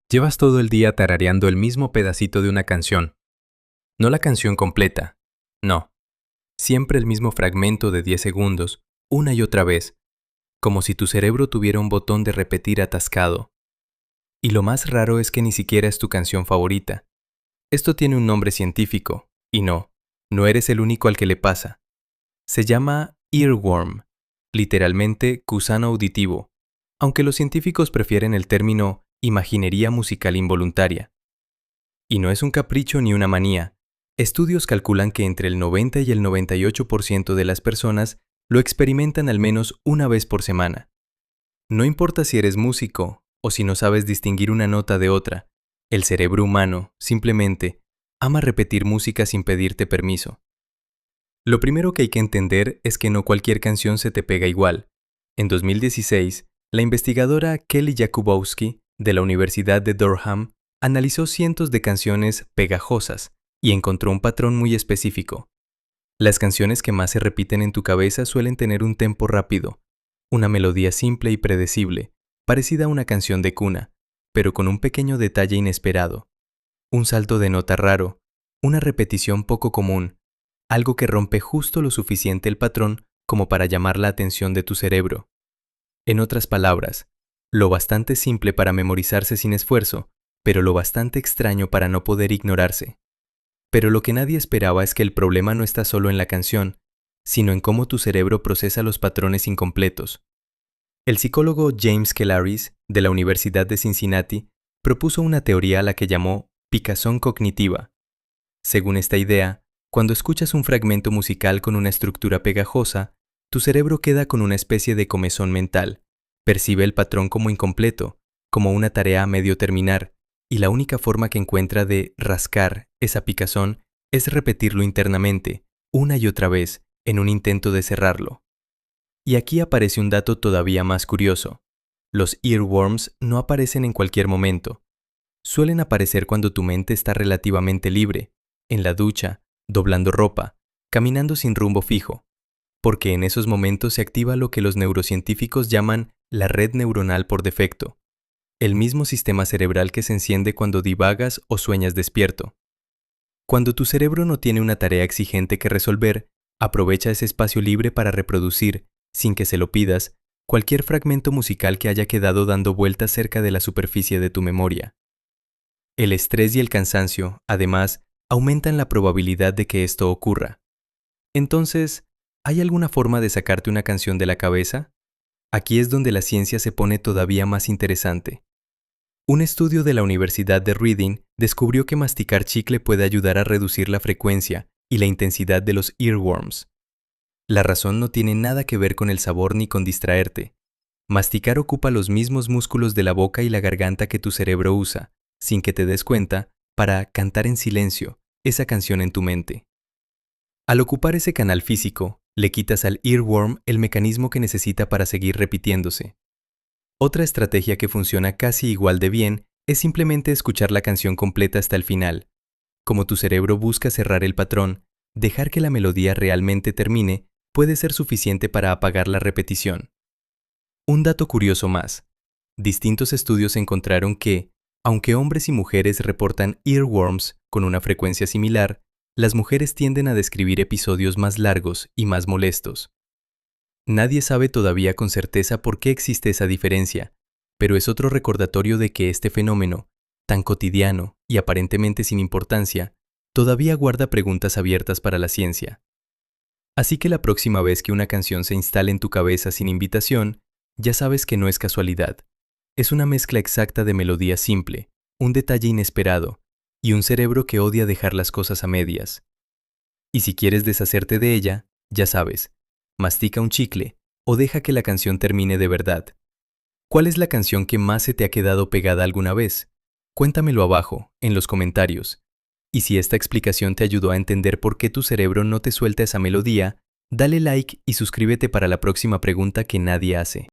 Llevas todo el día tarareando el mismo pedacito de una canción. No la canción completa, no. Siempre el mismo fragmento de 10 segundos, una y otra vez, como si tu cerebro tuviera un botón de repetir atascado. Y lo más raro es que ni siquiera es tu canción favorita. Esto tiene un nombre científico, y no eres el único al que le pasa. Se llama earworm, literalmente gusano auditivo, aunque los científicos prefieren el término imaginería musical involuntaria. Y no es un capricho ni una manía. Estudios calculan que entre el 90 y el 98% de las personas lo experimentan al menos una vez por semana. No importa si eres músico o si no sabes distinguir una nota de otra, el cerebro humano, simplemente, ama repetir música sin pedirte permiso. Lo primero que hay que entender es que no cualquier canción se te pega igual. En 2016, la investigadora Kelly Jakubowski, de la Universidad de Durham, analizó cientos de canciones pegajosas y encontró un patrón muy específico. Las canciones que más se repiten en tu cabeza suelen tener un tempo rápido, una melodía simple y predecible, parecida a una canción de cuna, pero con un pequeño detalle inesperado. Un salto de nota raro, una repetición poco común, algo que rompe justo lo suficiente el patrón como para llamar la atención de tu cerebro. En otras palabras, lo bastante simple para memorizarse sin esfuerzo, pero lo bastante extraño para no poder ignorarse. Pero lo que nadie esperaba es que el problema no está solo en la canción, sino en cómo tu cerebro procesa los patrones incompletos. El psicólogo James Kellaris, de la Universidad de Cincinnati, propuso una teoría a la que llamó picazón cognitiva. Según esta idea, cuando escuchas un fragmento musical con una estructura pegajosa, tu cerebro queda con una especie de comezón mental, percibe el patrón como incompleto, como una tarea a medio terminar, y la única forma que encuentra de rascar esa picazón es repetirlo internamente, una y otra vez, en un intento de cerrarlo. Y aquí aparece un dato todavía más curioso. Los earworms no aparecen en cualquier momento. Suelen aparecer cuando tu mente está relativamente libre, en la ducha, doblando ropa, caminando sin rumbo fijo, porque en esos momentos se activa lo que los neurocientíficos llaman la red neuronal por defecto, el mismo sistema cerebral que se enciende cuando divagas o sueñas despierto. Cuando tu cerebro no tiene una tarea exigente que resolver, aprovecha ese espacio libre para reproducir, sin que se lo pidas, cualquier fragmento musical que haya quedado dando vueltas cerca de la superficie de tu memoria. El estrés y el cansancio, además, aumentan la probabilidad de que esto ocurra. Entonces, ¿hay alguna forma de sacarte una canción de la cabeza? Aquí es donde la ciencia se pone todavía más interesante. Un estudio de la Universidad de Reading descubrió que masticar chicle puede ayudar a reducir la frecuencia y la intensidad de los earworms. La razón no tiene nada que ver con el sabor ni con distraerte. Masticar ocupa los mismos músculos de la boca y la garganta que tu cerebro usa, sin que te des cuenta, para cantar en silencio esa canción en tu mente. Al ocupar ese canal físico, le quitas al earworm el mecanismo que necesita para seguir repitiéndose. Otra estrategia que funciona casi igual de bien es simplemente escuchar la canción completa hasta el final. Como tu cerebro busca cerrar el patrón, dejar que la melodía realmente termine puede ser suficiente para apagar la repetición. Un dato curioso más. Distintos estudios encontraron que, aunque hombres y mujeres reportan earworms con una frecuencia similar, las mujeres tienden a describir episodios más largos y más molestos. Nadie sabe todavía con certeza por qué existe esa diferencia, pero es otro recordatorio de que este fenómeno, tan cotidiano y aparentemente sin importancia, todavía guarda preguntas abiertas para la ciencia. Así que la próxima vez que una canción se instale en tu cabeza sin invitación, ya sabes que no es casualidad. Es una mezcla exacta de melodía simple, un detalle inesperado y un cerebro que odia dejar las cosas a medias. Y si quieres deshacerte de ella, ya sabes, mastica un chicle o deja que la canción termine de verdad. ¿Cuál es la canción que más se te ha quedado pegada alguna vez? Cuéntamelo abajo, en los comentarios. Y si esta explicación te ayudó a entender por qué tu cerebro no te suelta esa melodía, dale like y suscríbete para la próxima pregunta que nadie hace.